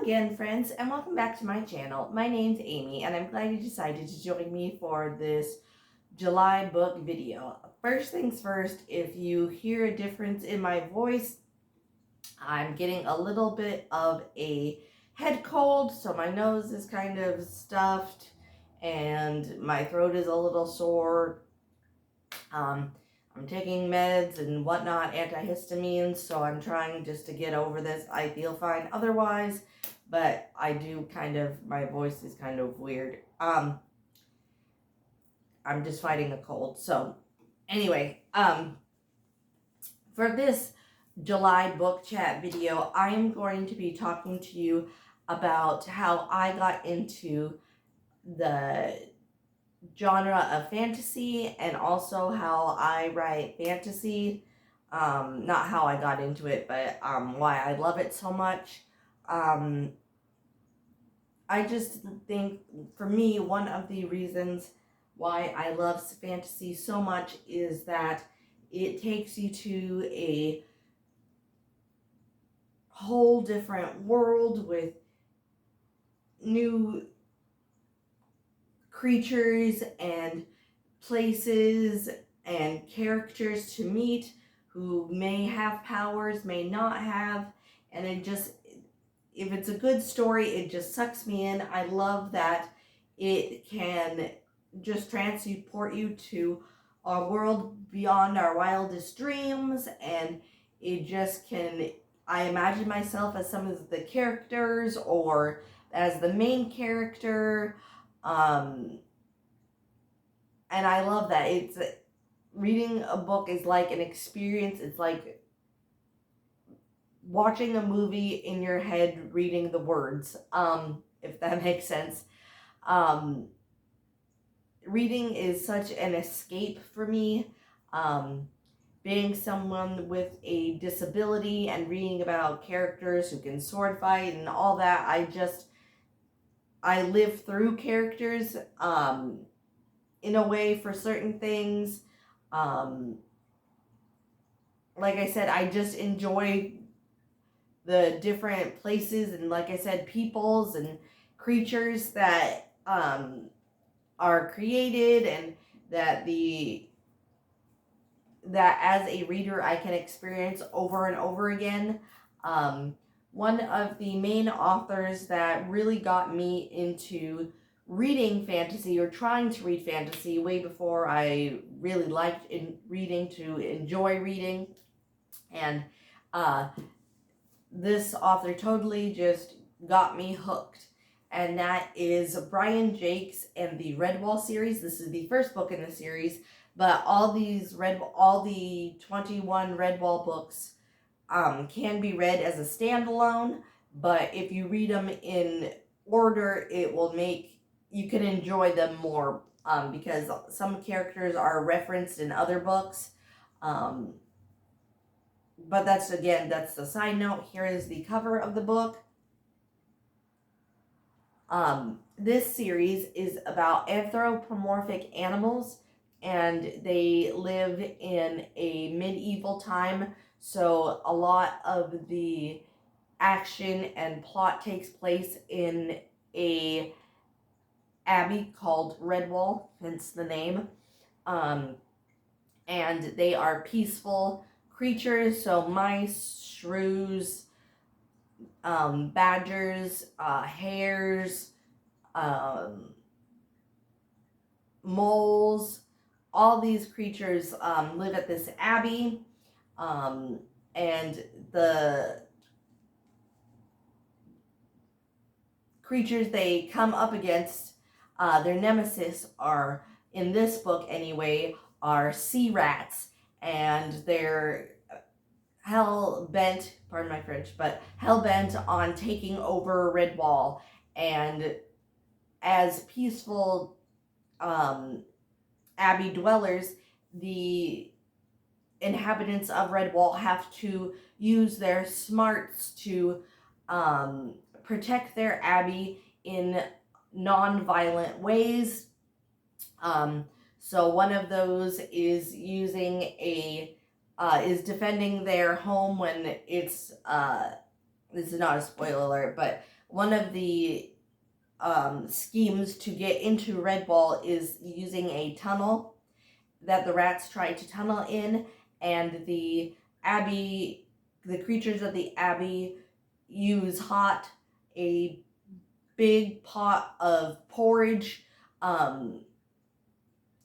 again, friends, and welcome back to my channel. My name's Amy, and I'm glad you decided to join me for this July book video. First things first, if you hear a difference in my voice, I'm getting a little bit of a head cold, so my nose is kind of stuffed, and my throat is a little sore. I'm taking meds and whatnot, antihistamines, so I'm trying just to get over this. I feel fine otherwise, but I do my voice is kind of weird. I'm just fighting a cold. So anyway, for this July book chat video, I am going to be talking to you about how I got into the genre of fantasy and also how I write fantasy. Not how I got into it, but why I love it so much. I just think, for me, one of the reasons why I love fantasy so much is that it takes you to a whole different world with new creatures and places and characters to meet who may have powers, may not have, and if it's a good story, it just sucks me in. I love that it can just transport you to a world beyond our wildest dreams, and it just can, I imagine myself as some of the characters or as the main character, and I love that. Reading a book is like an experience. It's like watching a movie in your head, reading the words, if that makes sense. Reading is such an escape for me. Being someone with a disability and reading about characters who can sword fight and all that, I live through characters, in a way for certain things. Like I said, I just enjoy the different places and, like I said, peoples and creatures that are created, and that as a reader I can experience over and over again. One of the main authors that really got me into reading fantasy, or trying to read fantasy, way before I really liked reading to enjoy reading, and this author totally just got me hooked, and that is Brian Jacques and the Redwall series. This is the first book in the series, but all the 21 Redwall books can be read as a standalone, but if you read them in order, you can enjoy them more, because some characters are referenced in other books. But that's the side note. Here is the cover of the book. This series is about anthropomorphic animals, and they live in a medieval time, so a lot of the action and plot takes place in a abbey called Redwall, hence the name. And they are peaceful creatures, so mice, shrews, badgers, hares, moles. All these creatures live at this abbey, and the creatures they come up against, their nemesis are, in this book anyway, are sea rats, and they're hell-bent, pardon my French, but hell-bent on taking over Redwall. And as peaceful abbey dwellers, the inhabitants of Redwall have to use their smarts to protect their abbey in non-violent ways. So one of those is is defending their home when it's, this is not a spoiler alert, but one of the schemes to get into Redwall is using a tunnel that the rats try to tunnel in, and the creatures of the Abbey use a big pot of porridge, and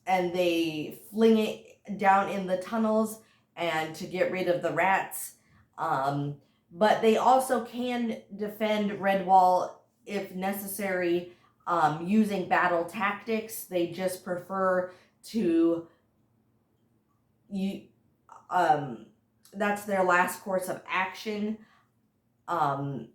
they fling it down in the tunnels and to get rid of the rats. But they also can defend Redwall if necessary, using battle tactics. They just prefer to that's their last course of action. In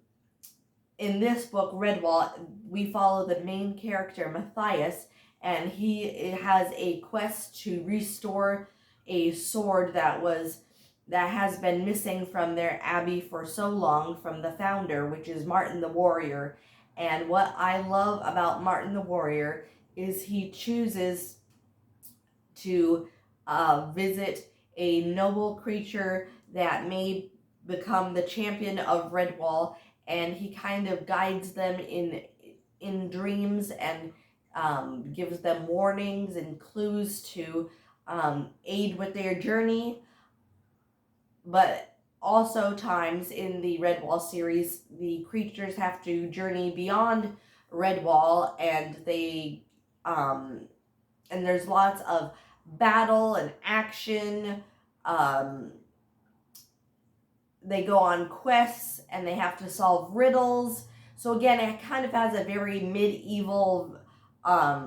this book, Redwall, we follow the main character, Matthias, and he has a quest to restore a sword that has been missing from their abbey for so long, from the founder, which is Martin the Warrior. And what I love about Martin the Warrior is he chooses to visit a noble creature that may become the champion of Redwall, and he kind of guides them in dreams and gives them warnings and clues to aid with their journey. But also times in the Redwall series, the creatures have to journey beyond Redwall, and and there's lots of battle and action. They go on quests and they have to solve riddles. So again, it kind of has a very medieval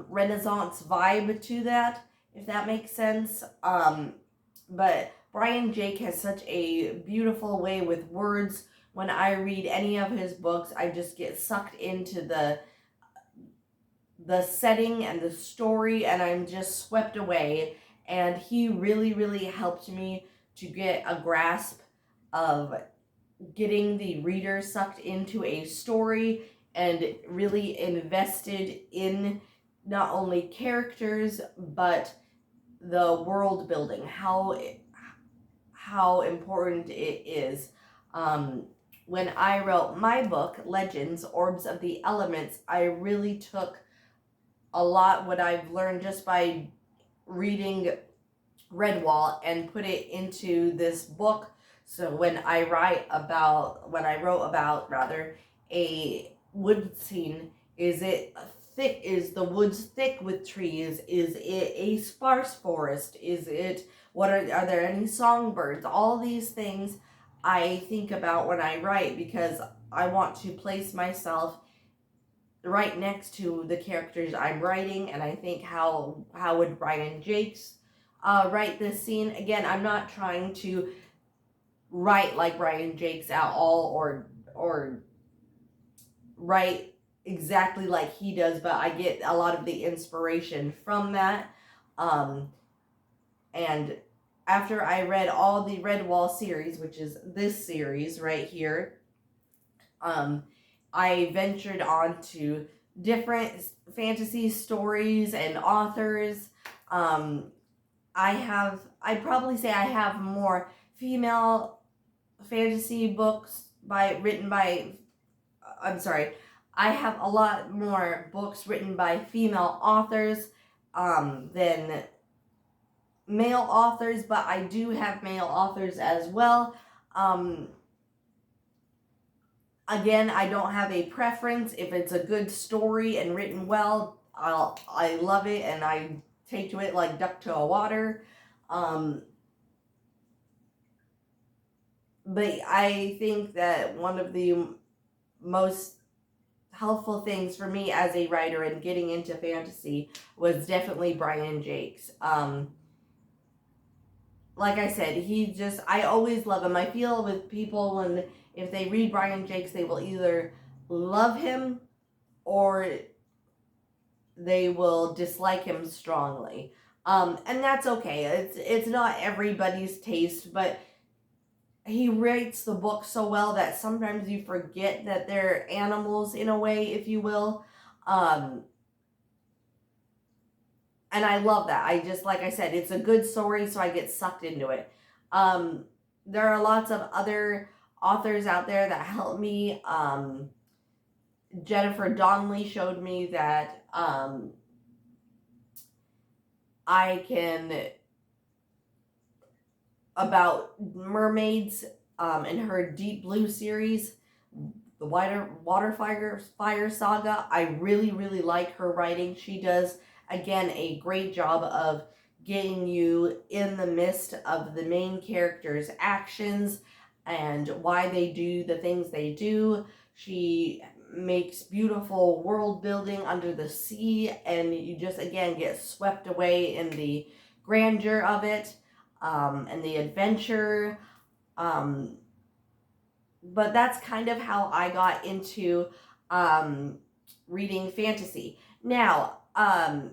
Renaissance vibe to that, if that makes sense. But Brian Jake has such a beautiful way with words. When I read any of his books, I just get sucked into the setting and the story, and I'm just swept away. And he really, really helped me to get a grasp of getting the reader sucked into a story and really invested in not only characters but the world building, how important it is. When I wrote my book, Legends, Orbs of the Elements, I really took a lot what I've learned just by reading Redwall and put it into this book. So when I wrote about a wood scene, is the woods thick with trees? Is it a sparse forest? Are there any songbirds? All these things I think about when I write, because I want to place myself right next to the characters I'm writing, and I think how would Brian Jakes write this scene. Again, I'm not trying to write like Brian Jakes at all, or write exactly like he does, but I get a lot of the inspiration from that. And after I read all the Redwall series, which is this series right here, I ventured on to different fantasy stories and authors. I'd probably say I have more female fantasy books I have a lot more books written by female authors than male authors, but I do have male authors as well. Again, I don't have a preference. If it's a good story and written well, I love it, and I take to it like duck to a water. But I think that one of the most helpful things for me as a writer and getting into fantasy was definitely Brian Jakes. Like I said, I always love him. I feel with people, if they read Brian Jakes, they will either love him or they will dislike him strongly. And that's okay. It's not everybody's taste, but he writes the book so well that sometimes you forget that they're animals in a way, if you will. And I love that. Like I said, it's a good story, so I get sucked into it. There are lots of other authors out there that help me Jennifer Donnelly showed me that I can, about mermaids, in her Deep Blue series, the Waterfire Saga. I really, really like her writing. She does, again, a great job of getting you in the midst of the main characters' actions and why they do the things they do. She makes beautiful world building under the sea, and you just, again, get swept away in the grandeur of it, and the adventure. But that's kind of how I got into reading fantasy. Now,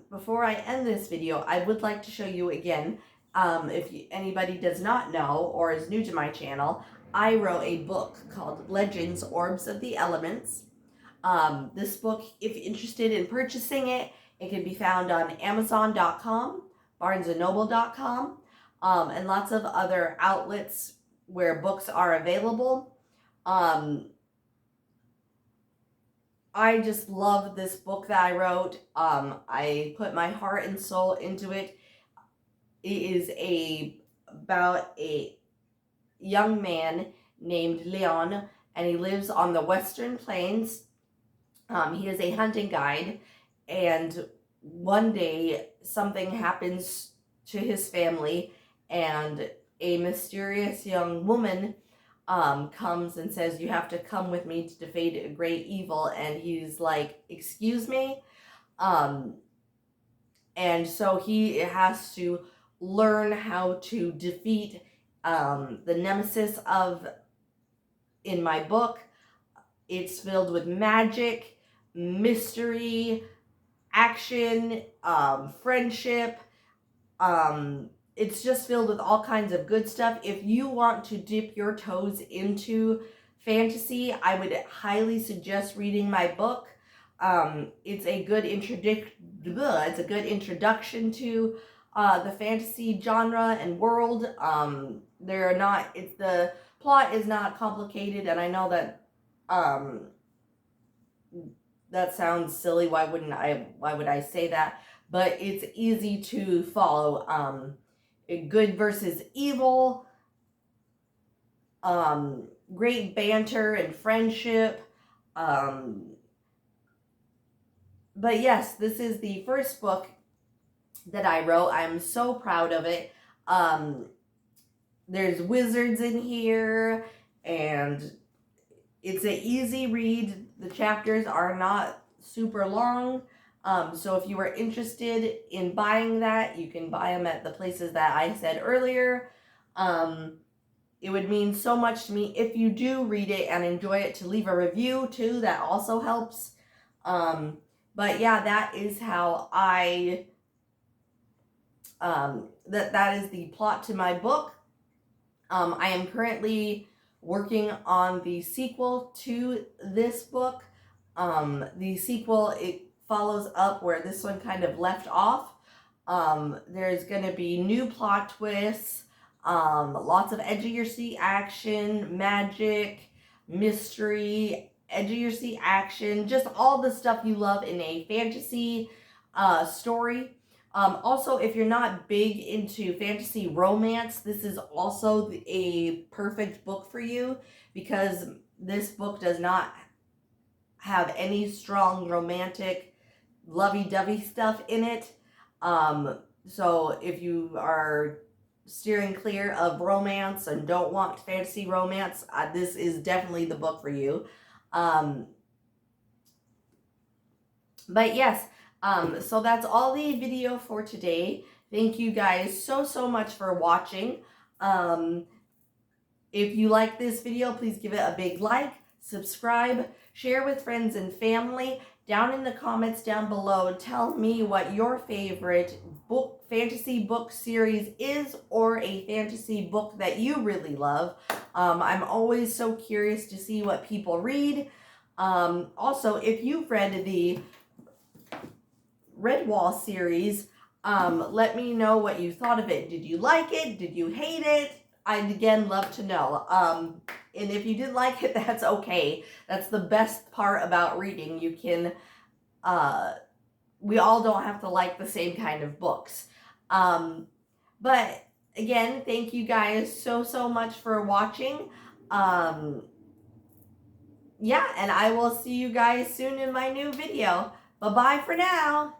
before I end this video, I would like to show you again, if anybody does not know or is new to my channel, I wrote a book called Legends Orbs of the Elements. This book, if you're interested in purchasing it, it can be found on Amazon.com, BarnesandNoble.com, and lots of other outlets where books are available. I just love this book that I wrote. I put my heart and soul into it. It is about a young man named Leon, and he lives on the Western Plains. He is a hunting guide, and one day something happens to his family, and a mysterious young woman comes and says, "You have to come with me to defeat a great evil." And he's like, "Excuse me?" And so he has to learn how to defeat the nemesis of, in my book. It's filled with magic, mystery, action, friendship. It's just filled with all kinds of good stuff. If you want to dip your toes into fantasy, I would highly suggest reading my book. It's a good introduction to the fantasy genre and world. The plot is not complicated, and I know that that sounds silly. Why would I say that? But it's easy to follow. Good versus evil, great banter and friendship. But yes, this is the first book that I wrote. I'm so proud of it. There's wizards in here, and it's an easy read. The chapters are not super long. So if you are interested in buying that, you can buy them at the places that I said earlier. It would mean so much to me if you do read it and enjoy it, to leave a review too. That also helps. But yeah, that is how I, that is the plot to my book. I am currently working on the sequel to this book. The sequel, it follows up where this one kind of left off. There's going to be new plot twists, lots of edge of your seat action, magic, mystery, edge of your seat action, just all the stuff you love in a fantasy story. Also, if you're not big into fantasy romance, this is also a perfect book for you, because this book does not have any strong romantic lovey-dovey stuff in it. So if you are steering clear of romance and don't want fantasy romance, this is definitely the book for you. But yes, so that's all the video for today. Thank you guys so much for watching. If you like this video, please give it a big like, subscribe, share with friends and family. Down in the comments down below, tell me what your favorite fantasy book series is, or a fantasy book that you really love. I'm always so curious to see what people read. Also, if you've read the Redwall series, let me know what you thought of it. Did you like it? Did you hate it? I'd again love to know. And if you didn't like it, that's okay. That's the best part about reading. You can, we all don't have to like the same kind of books. But again, thank you guys so much for watching. Yeah, and I will see you guys soon in my new video. Bye-bye for now.